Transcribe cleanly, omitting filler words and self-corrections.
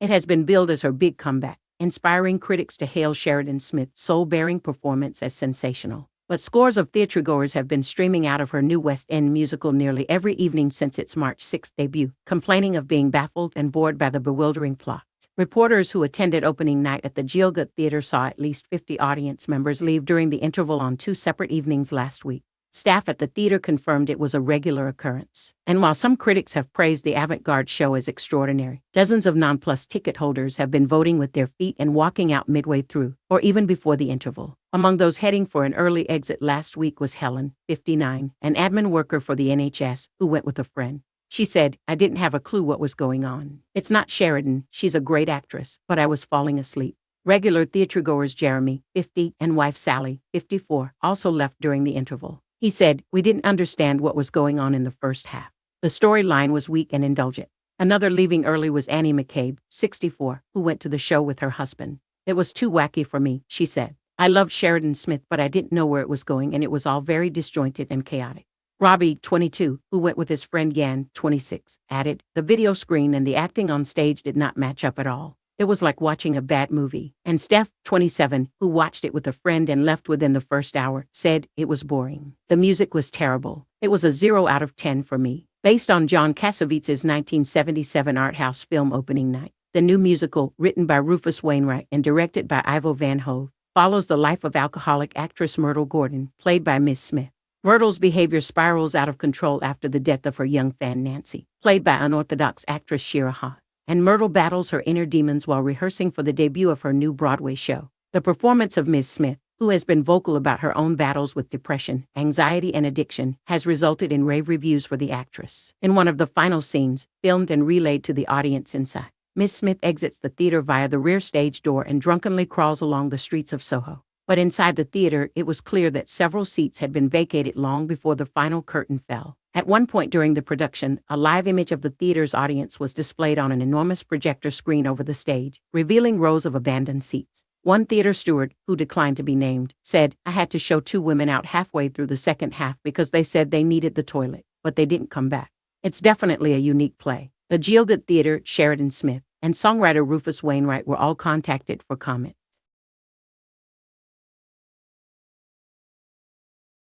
It has been billed as her big comeback, inspiring critics to hail Sheridan Smith's soul-bearing performance as sensational. But scores of theatregoers have been streaming out of her new West End musical nearly every evening since its March 6 debut, complaining of being baffled and bored by the bewildering plot. Reporters who attended opening night at the Gielgud Theatre saw at least 50 audience members leave during the interval on 2 separate evenings last week. Staff at the theater confirmed it was a regular occurrence. And while some critics have praised the avant-garde show as extraordinary, dozens of nonplussed ticket holders have been voting with their feet and walking out midway through, or even before the interval. Among those heading for an early exit last week was Helen, 59, an admin worker for the NHS, who went with a friend. She said, "I didn't have a clue what was going on. It's not Sheridan, she's a great actress, but I was falling asleep." Regular theatregoers Jeremy, 50, and wife Sally, 54, also left during the interval. He said, "We didn't understand what was going on in the first half. The storyline was weak and indulgent." Another leaving early was Annie McCabe, 64, who went to the show with her husband. "It was too wacky for me," she said. "I loved Sheridan Smith, but I didn't know where it was going, and it was all very disjointed and chaotic." Robbie, 22, who went with his friend Yan, 26, added, "The video screen and the acting on stage did not match up at all. It was like watching a bad movie." And Steph, 27, who watched it with a friend and left within the first hour, said, "It was boring. The music was terrible. It was a 0 out of 10 for me." Based on John Cassavetes' 1977 art house film Opening Night, the new musical, written by Rufus Wainwright and directed by Ivo Van Hove, follows the life of alcoholic actress Myrtle Gordon, played by Miss Smith. Myrtle's behavior spirals out of control after the death of her young fan Nancy, played by unorthodox actress Shira Ha. And Myrtle battles her inner demons while rehearsing for the debut of her new Broadway show. The performance of Ms. Smith, who has been vocal about her own battles with depression, anxiety, and addiction, has resulted in rave reviews for the actress. In one of the final scenes, filmed and relayed to the audience inside, Ms. Smith exits the theater via the rear stage door and drunkenly crawls along the streets of Soho. But inside the theater, it was clear that several seats had been vacated long before the final curtain fell. At one point during the production, a live image of the theater's audience was displayed on an enormous projector screen over the stage, revealing rows of abandoned seats. One theater steward, who declined to be named, said, "I had to show 2 women out halfway through the second half because they said they needed the toilet, but they didn't come back." It's definitely a unique play. The Gielgud Theatre, Sheridan Smith, and songwriter Rufus Wainwright were all contacted for comment.